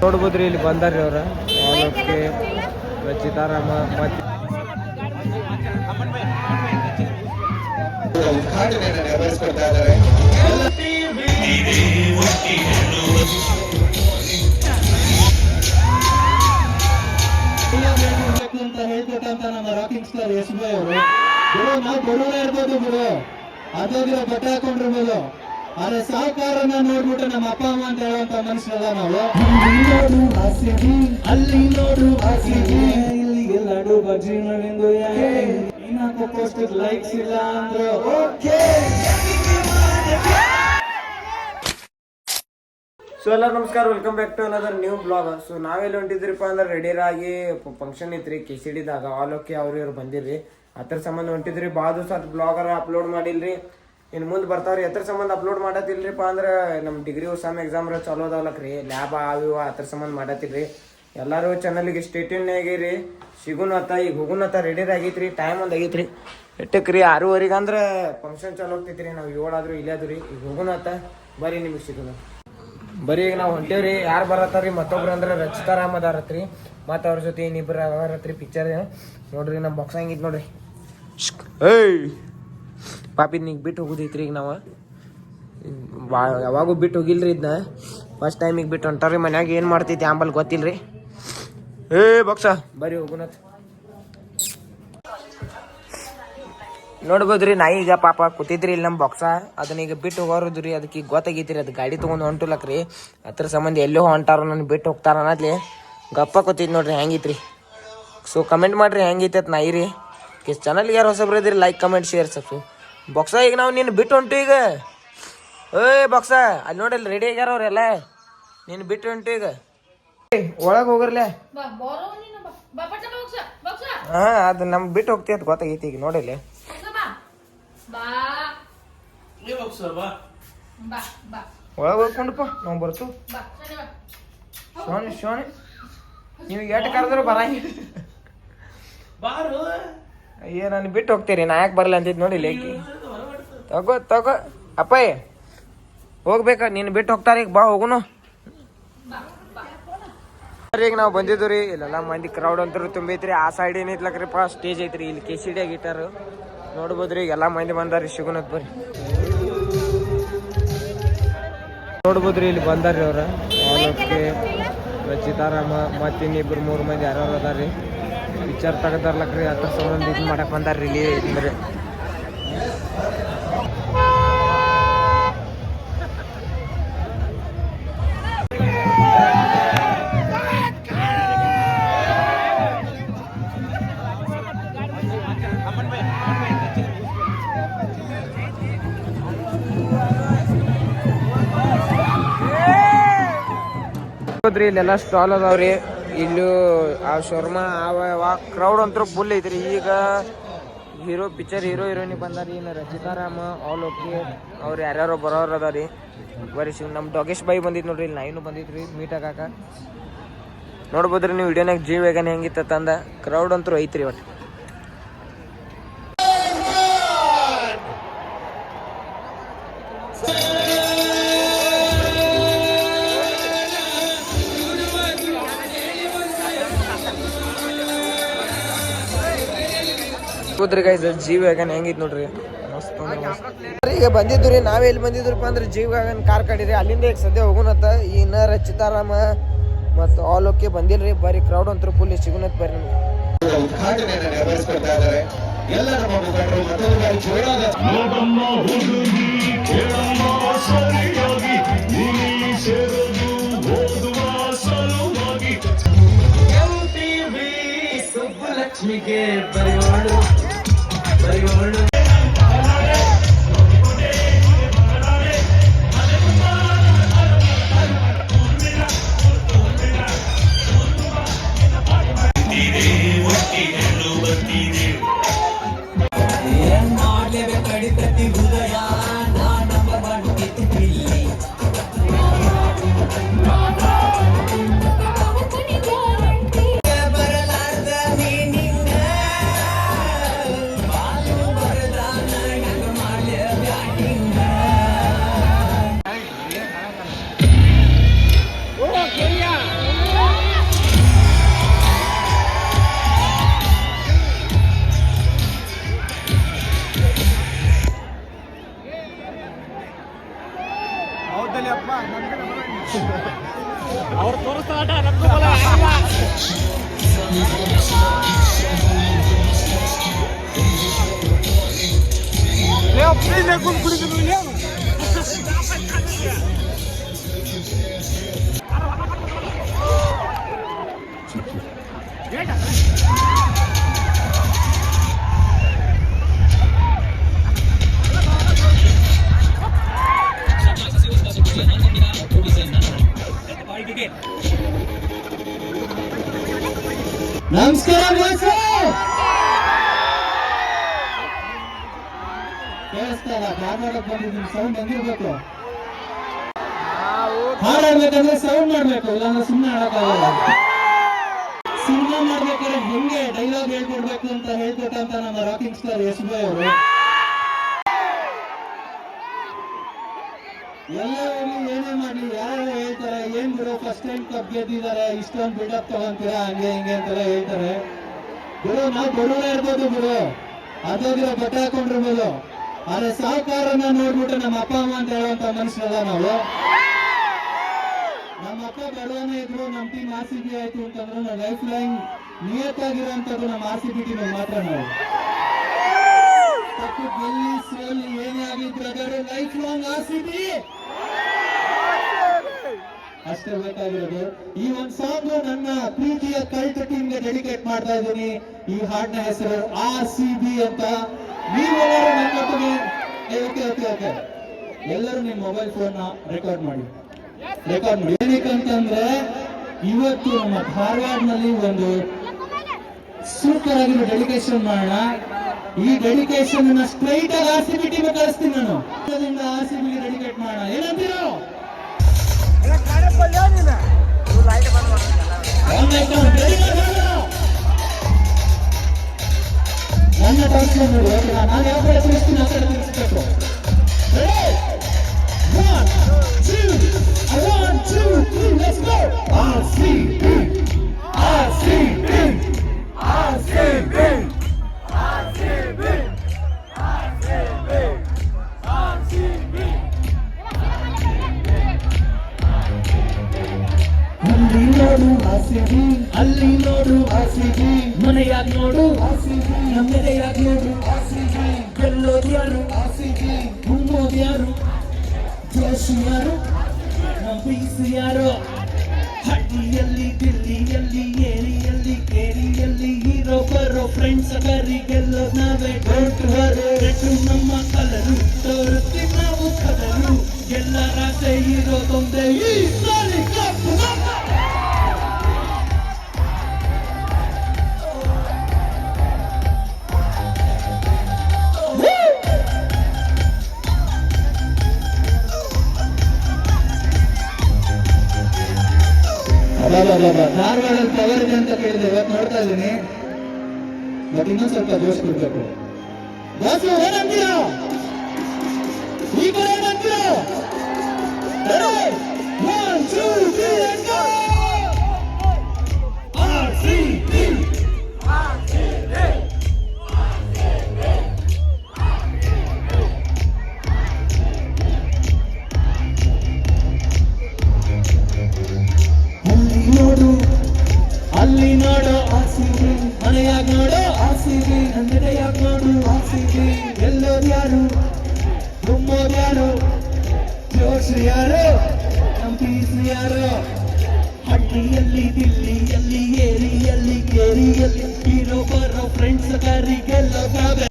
ನೋಡ್ಬೋದ್ರಿ ಇಲ್ಲಿ ಬಂದಾರ್ರಿ ಅವ್ರ ಆಲೋಕೆ ರಚಿತಾರಾಮ ಮತ್ತೆ ಉದ್ಘಾಟನೆಯನ್ನು ನೆರವೇರಿಸ್ಕೊಳ್ತಾ ಇದ್ದಾರೆ. ಅಂತ ಹೇಳ್ಕೊಟ್ಟಂತ ನಮ್ಮ ರಾಕಿಂಗ್ ಸ್ಟಾರ್ ಎಸ್ ಬಿ ಅವರು ಬಿಡು, ನಾವು ಬಡವರೇ ಇರ್ಬೋದು ಬಿಡು, ಅದೋಗಿರೋ ಬಟ್ಟೆ ಹಾಕೊಂಡಿರ್ಬೋದು, ಆದ್ರೆ ಸಾಹುಕಾರನ್ನ ನೋಡ್ಬಿಟ್ರೆ ನಮ್ಮ ಅಪ್ಪ ಅಮ್ಮ ಅಂತ ಹೇಳುವಂತ ಮನುಷ್ಯರಲ್ಲ ನಾವು. ಅಲ್ಲಿ ನೋಡು ಇಲ್ಲಿಗೆ ಲಡು ಬಜ್ಜಿ ನೋಡಿಂದು ಲೈಕ್ಸ್ ಇಲ್ಲ ಅಂದ್ರೆ ಓಕೆ. ಸೊ ಎಲ್ಲರೂ ನಮಸ್ಕಾರ, welcome back to another new blog. So ನಾವೆಲ್ಲಿ ಹೊಂಟಿದ್ರಿಪ್ಪ ಅಂದ್ರೆ ರೆಡಿಯಾಗಿ ಫಂಕ್ಷನ್ ಇತ್ರಿ KCDದಾಗ. ಆಲೋಕೆ ಅವ್ರು ಇವ್ರು ಬಂದಿರ್ರಿ, ಅದ್ರ ಸಂಬಂಧ ಹೊಂಟಿದ್ರಿ. ಭಾಳ ದಿವಸ ಅದು ಬ್ಲಾಗರ ಅಪ್ಲೋಡ್ ಮಾಡಿಲ್ರಿ, ಇನ್ನು ಮುಂದೆ ಬರ್ತಾವ್ರಿ. ಎದ್ರ ಸಂಬಂಧ ಅಪ್ಲೋಡ್ ಮಾಡತ್ತಿಲ್ರಿಪ್ಪ ಅಂದ್ರೆ ನಮ್ಮ ಡಿಗ್ರಿ ಸಮ್ ಎಕ್ಸಾಮ್ ಚಲೋ ಅದಾವಲಕ್ರಿ, ಲ್ಯಾಬ್ ಅವಿವ ಅದ್ರ ಸಂಬಂಧ ಮಾಡತ್ತಿಲ್ರಿ. ಎಲ್ಲರೂ ಚಾನಲ್ಗೆ ಸ್ಟೇಟ್ಯೂನ್ ಆಗಿರಿ. ಸಿಗುನತ್ತ ಈಗ ಹೋಗುನತ್ತ ರೆಡಿ ಆಗೈತ್ರಿ. ಟೈಮ್ ಒಂದು ಆಗೈತ್ರಿ, ಎಟ್ಟಕ್ಕೆ ರೀ 6:30 ಅಂದ್ರೆ ಫಂಕ್ಷನ್ ಚಾಲೋ ಹೋಗ್ತೈತ್ರಿ. ನಾವು 7 ಆದ್ರೂ ಇಲ್ಲೇ ಅದು ರೀ. ಈಗ ಹೋಗುನತ್ತ ಬರ್ರಿ, ನಿಮಗೆ ಸಿಗುನ ಬರೀ. ಈಗ ನಾವು ಹೊಂಟೇವ್ರಿ. ಯಾರು ಬರತ್ತಾರ್ರಿ? ಮತ್ತೊಬ್ರು ಅಂದ್ರೆ ರಚಿತಾರಾಮ್ ಅದಾರತ್ರಿ, ಮತ್ತು ಅವ್ರ ಜೊತೆ ಇನ್ನಿಬ್ರು ಅವರತ್ರಿ. ಪಿಕ್ಚರ್ ನೋಡ್ರಿ, ನಮ್ಮ ಬಾಕ್ಸ್ ಹಂಗಿತ್ತು ನೋಡ್ರಿ. ಏಯ್ ಪಾಪಿದ್ ಈಗ ಬಿಟ್ಟು ಹೋಗುದೈತ್ರಿ. ಈಗ ನಾವು ಯಾವಾಗೂ ಬಿಟ್ಟು ಹೋಗಿಲ್ರಿ, ಇದನ್ನ ಫಸ್ಟ್ ಟೈಮ್ ಈಗ ಬಿಟ್ಟು ಹೊಂಟಾರ್ರಿ. ಮನ್ಯಾಗ ಏನು ಮಾಡ್ತೈತಿ ಆಂಬಲ್ ಗೊತ್ತಿಲ್ರಿ. ಏ ಬಾಕ್ಸ ಬರ್ರಿ ಹೋಗುನತ್. ನೋಡ್ಬೋದ್ರಿ, ನಾ ಈಗ ಪಾಪ ಕೂತಿದ್ರಿ ಇಲ್ಲಿ ನಮ್ಮ ಬಾಕ್ಸ. ಅದನ್ನ ಈಗ ಬಿಟ್ಟು ಹೋಗೋದು ರೀ. ಅದಕ್ಕೆ ಈಗ ಗೊತ್ತಾಗೈತಿ ರೀ, ಅದು ಗಾಡಿ ತೊಗೊಂಡು ಹೊಂಟುಲಕ್ರಿ. ಅದ್ರ ಸಂಬಂಧ ಎಲ್ಲೋ ಹೊಂಟಾರ, ನನ್ನ ಬಿಟ್ಟು ಹೋಗ್ತಾರ ಅನ್ನತ್ಲಿ ಗಪ್ಪ ಕೂತಿದ್ ನೋಡ್ರಿ. ಹೆಂಗಿತ್ರಿ? ಸೊ ಕಮೆಂಟ್ ಮಾಡ್ರಿ ಹೆಂಗೈತಿ ಅಂತ. ನಾಯಿ ರೀ ಚಾನಲ್ಗೆ ಯಾರು ಹೊಸಬ್ರು ಇದ್ರಿ, ಲೈಕ್ ಕಮೆಂಟ್ ಶೇರ್ ಸಬ್ಸು. ಬಾಕ್ಸ ಈಗ ನಾವು ನೀನು ಬಿಟ್ಟು ಹೊಂಟು ಈಗ. ಏಯ್ ಬಾಕ್ಸ ಅಲ್ಲಿ ನೋಡಲ್ಲಿ ರೆಡಿ ಆಗ್ಯಾರ ಅವ್ರೆಲ್ಲ, ನೀನು ಬಿಟ್ಟು ಹೊಂಟು ಈಗ. ಒಳಗೆ ಹೋಗ್ರಲ್ಲ. ಹಾಂ ಅದು ನಮ್ಗೆ ಬಿಟ್ಟು ಹೋಗ್ತಿ ಅಂತ ಗೊತ್ತಾಗೈತಿ ಈಗ. ನೋಡಿಲ್ಲ ಒಳಗೆ ಹೋಗ್ಕೊಂಡಪ್ಪ ನಾವು ಬರ್ತು. ಶೋನಿ ಶೋನಿ ನೀವು ಎಷ್ಟು ಕರೆದ್ರು ಬರಂಗ. ಅಯ್ಯೋ ನಾನು ಬಿಟ್ಟು ಹೋಗ್ತೀರಿ, ನಾ ಯಾಕೆ ಬರಲ್ಲ ಅಂತಿದ್ದು ನೋಡಿಲ್ಲ. ಏಕಿ ತಗೋ ತಗೋ ಅಪ್ಪಯ್ಯ ಹೋಗ್ಬೇಕ, ನೀನು ಬಿಟ್ಟು ಹೋಗ್ತಾರೆ. ಈಗ ಬಾ ಹೋಗುನು. ಈಗ ನಾವು ಬಂದಿದ್ದು ರೀ. ಇಲ್ಲೆಲ್ಲ ಮಂದಿ ಕ್ರೌಡ್ ಅಂತೂ ತುಂಬೈತ್ರಿ. ಆ ಸೈಡ್ ಏನಿತ್ಲಕ್ರಿಪ್ಪ ಸ್ಟೇಜ್ ಐತ್ರಿ. ಇಲ್ಲಿ KCD ಆಗಿಟ್ಟಾರ ನೋಡ್ಬೋದ್ರಿ. ಈಗ ಎಲ್ಲ ಮಂದಿ ಬಂದಾರ್ರಿ. ಸಿಗುನತ್ ಬರ್ರಿ. ನೋಡ್ಬೋದ್ರಿ ಇಲ್ಲಿ ಬಂದಾರ್ರಿ ಅವ್ರ ಆಲೋಕೆ ರಚಿತಾರಾಮ ಮತ್ತು ಇನ್ನಿಬ್ರು 3 ಮಂದಿ ಯಾರ್ಯಾರು ಅದಾರ್ರಿ. ಪಿಕ್ಚರ್ ತೆಗದಾರ್ಲಕ್ರಿ, ಅದ್ರ ಸಂಬಂಧ ಇದು ಮಾಡಕ್ ಬಂದಾರ್ರಿ ಇಲ್ಲಿ. ಅಂದ್ರೆ ಇಲ್ಲೆಲ್ಲ ಸ್ಟಾಲ್ ಅದಾವ್ರಿ. ಇಲ್ಲೂ ಆ ಶೋರ್ಮಾ ಅವ ಕ್ರೌಡ್ ಅಂತೂ ಫುಲ್ ಐತ್ರಿ. ಈಗ ಪಿಕ್ಚರ್ ಹೀರೋ ಹೀರೋಯಿನಿ ಬಂದಾರಿ. ಇನ್ನು ರಚಿತಾರಾಮ ಆಲೋಕೆ ಅವ್ರು ಯಾರ್ಯಾರೋ ಬರೋರು ಅದಾರಿ. ಬರೀ ನಮ್ಮ ಡೋಗೇಶ್ ಬಾಯಿ ಬಂದಿತ್ತು ನೋಡ್ರಿ. ಇಲ್ಲಿ ನಾಯಿನೂ ಬಂದಿದ್ರಿ ಮೀಟ್ ಆಗಾಕ. ನೋಡ್ಬೋದ್ರಿ ನೀವು ವಿಡಿಯೋನಾಗ ಜೀವ ವೇಗನೆ ಹೆಂಗಿತ್ತ ಅಂದ. ಕ್ರೌಡ್ ಅಂತೂ ಐತ್ರಿ ಒಟ್ಟು. ಜೀವ ವ್ಯಾಗನ್ ಹೆಂಗಿತ್ತು ನೋಡ್ರಿ, ಮಸ್ತ್. ಈಗ ಬಂದಿದ್ದು ರೀ. ನಾವೇ ಎಲ್ಲಿ ಬಂದಿದ್ರಪ್ಪ ಅಂದ್ರೆ ಜೀವ ವ್ಯಾಗನ್ ಕಾರ್ ಕಡಿರಿ. ಅಲ್ಲಿಂದ ಈಗ ಸದ್ಯ ಹೋಗುನತ್ತ. ಇನ್ನ ರಚಿತಾರಾಮ ಮತ್ತು ಆಲೋಕೆ ಬಂದಿಲ್ರಿ. ಬರೀ ಕ್ರೌಡ್ ಅಂತೂ ಫುಲ್. ಸಿಗುನತ್ ಬರ್ರಿ ನಿಮ್ಗೆ. ಉದ್ಘಾಟನೆಯನ್ನು ನೆರವೇರಿಸ್ಕೊಳ್ತಾ ಇದ್ದಾರೆ. ಎಲ್ಲ ನಮ್ಮ ಮುಖಂಡರು ಸುಬ್ಬಲಕ್ಷ್ಮಿಗೆ ಬರೆಯೋಳು ಬರೆಯೋಳು. ಅವ್ರು ತೋರಿಸ್ತಾರ ನಮ್ದು ಬಲ ನಮಸ್ಕಾರ ಬಾಸು. ಕೇಳಿಸ್ತಾ ಇಲ್ಲ, ಧಾರವಾಡಕ್ಕೆ ಬಂದಿದ್ದೀನಿ, ಸೌಂಡ್ ಹೆಂಗಿರ್ಬೇಕು? ಹಾಡಾಡ್ಬೇಕಂದ್ರೆ ಸೌಂಡ್ ಮಾಡ್ಬೇಕು, ಇಲ್ಲಾಂದ್ರೆ ಸುಮ್ಮನೆ ಹಾಡಕ್ಕಾಗಲ್ಲ. ಸಿನಿಮಾ ಮಾಡ್ಬೇಕಾದ್ರೆ ಹೆಂಗೆ ಡೈಲಾಗ್ ಹೇಳ್ಕೊಡ್ಬೇಕು ಅಂತ ಹೇಳ್ಕೊಟ್ಟಂತ ನಮ್ಮ ರಾಕಿಂಗ್ ಸ್ಟಾರ್ ಯಶ್ ಅವರು ಎಲ್ಲ ಹೋಗ್ಲಿ ಏನೇ ಮಾಡ್ಲಿ, ಯಾರು ಹೇಳ್ತಾರೆ ಏನ್ ಬಿಡು ಫಸ್ಟ್ ಟೈಮ್ ಕಪ್ ಗೆದ್ದಿದ್ದಾರೆ, ಇಷ್ಟೊಂದು ಬಿಲ್ಡಪ್ ತಗೊಂತೀರಾ ಹಂಗೆ ಹಿಂಗೆ ಅಂತೆಲ್ಲ ಹೇಳ್ತಾರೆ. ಬಿಡು, ನಾವು ಬಡವರೇ ಇರ್ಬೋದು ಬಿಡು, ಅದೋಗಿರೋ ಬಟ್ಟೆ ಹಾಕೊಂಡಿರ್ಬೋದು, ಆದ್ರೆ ಸಾಹುಕಾರನ್ನ ನೋಡ್ಬಿಟ್ಟು ನಮ್ಮ ಅಪ್ಪ ಅಮ್ಮ ಅಂತ ಹೇಳುವಂತ ಮನುಷ್ಯರಲ್ಲ ನಾವು. ನಮ್ಮ ಅಪ್ಪ ಬಡವನೇ ಇದ್ರು, ನಮ್ಮ ಟೀಮ್ RCB ಆಯ್ತು ಅಂತಂದ್ರೆ ನಾವು ಲೈಫ್ ಲೈನ್ ನಿಯತ್ತಾಗಿರೋಂಥದ್ದು ನಮ್ಮ RCB ಟೀಮ್ ಮಾತ್ರ. ನಾವು ತಪ್ಪು ಗೆಲ್ಲಿ ಸೋಲಿ ಏನೇ ಆಗಿದ್ರು ಲೈಫ್ ಲಾಂಗ್ RCB ಅಷ್ಟೇ ಬೇಕಾಗಿರೋದು. ಈ ಒಂದು ಸಾಂಗ್ ನನ್ನ ಪ್ರೀತಿಯ ಕಲ್ಟ್ ಟೀಮ್ಗೆ ಡೆಡಿಕೇಟ್ ಮಾಡ್ತಾ ಇದ್ದೀನಿ. ಈ ಹಾಡಿನ ಹೆಸರು RCB ಅಂತ. ನೀವೆಲ್ಲರೂ ನನ್ನ ಜೊತೆಗೆ ಓಕೆ ಎಲ್ಲರೂ ನಿಮ್ಮ ಮೊಬೈಲ್ ಫೋನ್ ರೆಕಾರ್ಡ್ ಮಾಡಿ. ಏನಕ್ಕಂತಂದ್ರೆ ಇವತ್ತು ನಮ್ಮ ಧಾರವಾಡನಲ್ಲಿ ಒಂದು ಸೂಪರ್ ಆಗಿರೋ ಡೆಡಿಕೇಶನ್ ಮಾಡೋಣ. ಈ ಡೆಡಿಕೇಶನ್ ಅನ್ನ ಸ್ಟ್ರೈಟ್ ಆಗಿ RCB ಟೀಮ್ ಕಳಿಸ್ತೀನಿ ನಾನು. RCB ಗೆ ಡೆಡಿಕೇಟ್ ಮಾಡೋಣ, ಏನಂತೀರೋ? ನನ್ನ ಟೈಮ್ ನೋಡಿ, ನಾನು ಯಾವ ಕಡೆ ತಿಳಿಸ್ತೀನಿ ಆ ಕಡೆ ತಿಳಿಸ್ಬೇಕು. One, two, three, let's go! RCB, RCB, RCB, RCB, RCB, RCB. ಅಲ್ಲಿ ನೋಡು RCB, ಅಲ್ಲಿ ನೋಡು RCB, ಮನೆಯಾಗ ನೋಡು RCB, ನಮ್ಮೆದೆಯಾಗ ನೋಡು RCB, ಗೆಲ್ಲೋದು ಯಾರು RCB, ಮುಂದೋದು ಯಾರು, ಜೋಶು ಯಾರು, ನಮ್ಮ ಬೀಸು ಯಾರು. ಹಳ್ಳಿಯಲ್ಲಿ ದಿಲ್ಲಿಯಲ್ಲಿ ಏರಿಯಲ್ಲಿ ಕೇರಿಯಲ್ಲಿ ಹೀರೋ ಬರೋ ಫ್ರೆಂಡ್ಸ್ ಕರಿ ಗೆಲ್ಲೋದು ನಾವೇ. ಡೋಂಟ್ ವರಿ, ನಮ್ಮ ಕಲರು ತೋರಿಸ್ತೀವಿ ನಾವು ಕಲರು. ಎಲ್ಲರ ಆಸೆ ಇರೋದೊಂದೇ ಈ ಸಾಲಿ ಕಪ್ಪು. ಧಾರವಾಡದಲ್ಲಿ ಪವರ್ ಇದೆ ಅಂತ ಕೇಳಿದೆ, ಇವತ್ತು ನೋಡ್ತಾ ಇದ್ದೀನಿ. ಬಟ್ ಇನ್ನೊಂದು ಸ್ವಲ್ಪ ಜೋಶ್ ಕೊಡ್ಬೇಕು. ಬಾಸು ಏನಂತೀರಾ? ಈ ಕಡೆ ಏನಂತೀರಾ? One, two, three, let's go! RCB, RCB, ಅಲ್ಲಿ ನೋಡು RCB, ಮನೆಯಾಗ ನೋಡು RCB, ನನ್ನೆದೆಯಾಗ ನೋಡು RCB. ಗೆಲ್ಲೋದು ಯಾರು, ಗುಮ್ಮೋದು ಯಾರು, ಜೋಶ್ ಯಾರು, ನಮ್ಮ ಪೀಸ್ ಯಾರು. ಹಳ್ಳಿಯಲ್ಲಿ ದಿಲ್ಲಿಯಲ್ಲಿ ಏರಿಯಲ್ಲಿ ಕೇರಿಯಲ್ಲಿ ಹೀರೋ ಬರೋ ಫ್ರೆಂಡ್ಸ್ ಕರಿ ಗೆಲ್ಲೋದಾವೆ.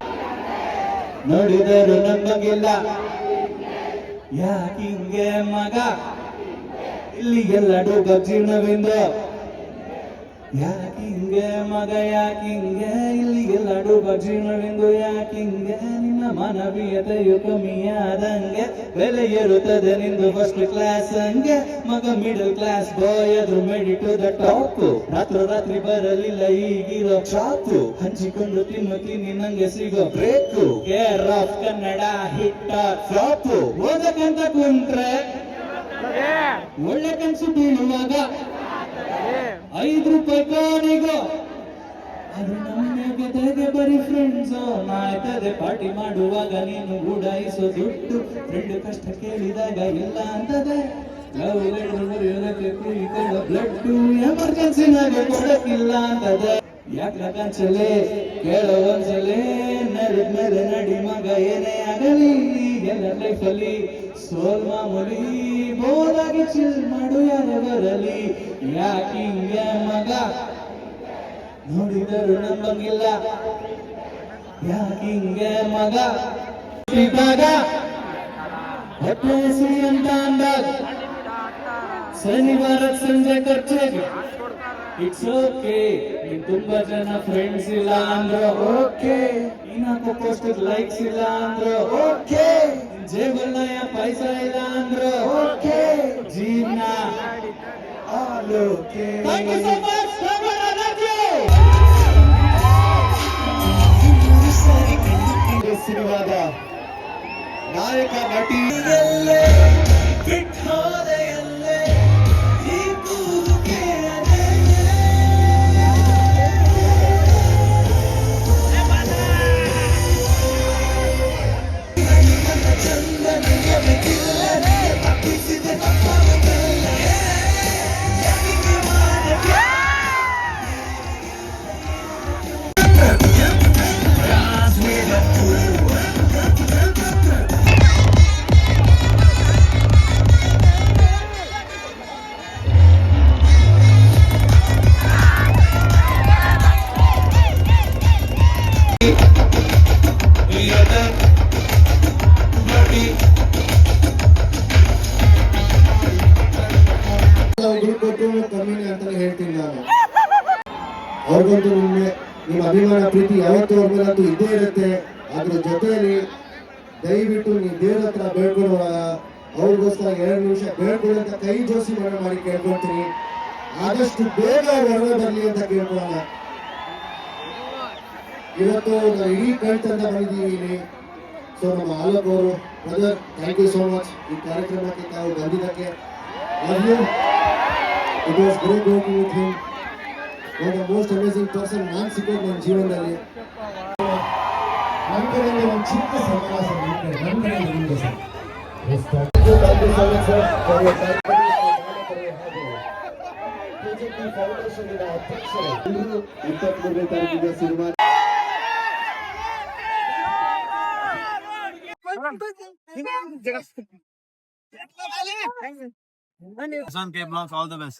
ನೋಡಿದರು ನಮಗಿಲ್ಲ ಯಾಕಿಂಗೆ ಮಗ, ಇಲ್ಲಿ ಎಲ್ಲರೂ ಜೀರ್ಣವಿಂದ. ಯಾಕಿಂಗೆ ಮಗ ಯಾಕಿಂಗೆ, ಇಲ್ಲಿ ಎಲ್ಲರೂ ಜೀರ್ಣವಿಂದು. ಯಾಕಿಂಗೆ ನಿನ್ನ ಮಾನವೀಯತೆಯು ಕಮ್ಮಿಯಾದಂಗೆ, ಬೆಲೆ ಇರುತ್ತದೆ ನಿಂದು ಫಸ್ಟ್ ಕ್ಲಾಸ್ ಹಂಗೆ. ಮಗ ಮಿಡಲ್ ಕ್ಲಾಸ್ ಬಾಯ್ ಆದ್ರೂ ಮೇಡಿ ಟು ದ ಟಾಪ್. ರಾತ್ರಿ ಬರಲಿಲ್ಲ ಈಗಿರೋ ಚಾಪು, ಹಂಚಿಕೊಂಡು ತಿನ್ನುತ್ತೀನಿ ನಂಗೆ ಸಿಗೋ break. Care of Kannada hit flop. ಓದಕ್ಕಂತ ಕುಂತ್ರೆ ಒಳ್ಳೆ ಕನ್ಸು ಬೀಳುವಾಗ 5 ರೂಪಾಯಿ ಕಾಣಿಗೋ ಅದು ನಮ್ಮ ಜೊತೆಗೆ ಬರೀ ಫ್ರೆಂಡ್ಸ್ ಆಯ್ತದೆ ಪಾರ್ಟಿ ಮಾಡುವಾಗ ನೀನು ಉಡಾಯಿಸೋ ದುಡ್ಡು ಫ್ರೆಂಡ್ ಕಷ್ಟ ಕೇಳಿದಾಗ ಇಲ್ಲ ಅಂತದೆ ಲವ್ ಬ್ಲಡ್ ಎಮರ್ಜೆನ್ಸಿನಾಗ ಕೊಡಕ್ಕಿಲ್ಲ ಅಂತದೆ ಯಾಕೆ ಕನ್ಸಲೆ ಕೇಳೋ ಒಂದ್ಸಲೆ ನಡೆದ್ಮೇಲೆ ನಡಿ ಮಗ ಏನೇ ಆಗಲಿ ಎಲ್ಲ ಲೈಫಲ್ಲಿ ಸೋಲ್ ಮಾಮೂಲಿ ಬೋಲಾಗಿ ಚಿಲ್ ಮಾಡು ಯಾರೇ ಬರಲಿ ಯಾಕಿಂಗೆ ಮಗ ನೋಡಿದರು ನಂಬಂಗಿಲ್ಲ ಯಾಕಿಂಗೆ ಮಗ ಇದ್ದಾಗ ಹೊಟ್ಟೆ ಸಿಡಿ ಅಂತ ಅಂದಾಗ ಶನಿವಾರ ಸಂಜೆ ಖರ್ಚಿಗೆ ಇಟ್ಸ್ ಓಕೆ ನಿನ್ ತುಂಬಾ ಜನ ಫ್ರೆಂಡ್ಸ್ ಇಲ್ಲ ಅಂದ್ರ ಓಕೆ ನೀನಾಕೋ ಪೋಸ್ಟ್ ಲೈಕ್ಸ್ ಇಲ್ಲ ಅಂದ್ರ ಓಕೆ ಜೇಬಲ್ ಪೈಸಾ ಇಲ್ಲ ಅಂದ್ರ ಓಕೆ ಜೀವನ all okay thank you so much ಸಿನಿಮಾದ ನಾಯಕ ನಟಿ ಕಮ್ಮಿನೇ ಅಂತಾನೆ ಹೇಳ್ತೀನಿ ನಾನು. ಅವ್ರಿಗಂತೂ ನಿಮ್ಮ ಅಭಿಮಾನ ಪ್ರೀತಿ ಯಾವತ್ತೂ ಅವ್ರ ಮೇಲಂತೂ ಇದ್ದೇ ಇರುತ್ತೆ. ಅದ್ರ ಜೊತೆಯಲ್ಲಿ ದಯವಿಟ್ಟು ನೀವು ದೇವ್ರ ಹತ್ರ ಬೇಡ್ಕೊಳ್ಳುವಾಗ ಅವ್ರಿಗೋಸ್ಕರ 2 ನಿಮಿಷ ಬೇಡ್ಕೊಳ್ಳಿ ಕೈ ಜೋಸಿ ಮಾಡಿ ಕೇಳ್ಕೊಳ್ತೀನಿ. ಆದಷ್ಟು ಬೇಗ ಹೊರಗೆ ಬರಲಿ ಅಂತ ಕೇಳ್ಕೊಳ್ಳೋಣ. ಇವತ್ತು ನಾವು ಇಡೀ ಕಳ್ತಂದ ಬಂದಿದ್ದೀವಿ. ಸೊ ನಮ್ಮ ಆಲೋಕ್ ಅವರು brother, thank you so much ಈ ಕಾರ್ಯಕ್ರಮಕ್ಕೆ ತಾವು ಬಂದಿದ್ದಕ್ಕೆ. Love you. It was great working with him. One of the most amazing person ನಾನು ಸಿಕ್ಕೋದು ನನ್ನ ಜೀವನದಲ್ಲಿ. ನನ್ನ ಕಡೆಯಿಂದ ಒಂದು ಚಿಕ್ಕ ಸನ್ಮಾನ ಸರ್, ನನ್ನ ಕಡೆಯಿಂದ ನಿಮಗೆ sir. Thank you so much sir for your time. KJP Foundation ನ ಅಧ್ಯಕ್ಷರು 23ನೇ ತಾರೀಕಿಗೆ cinema K Blogs, all the best.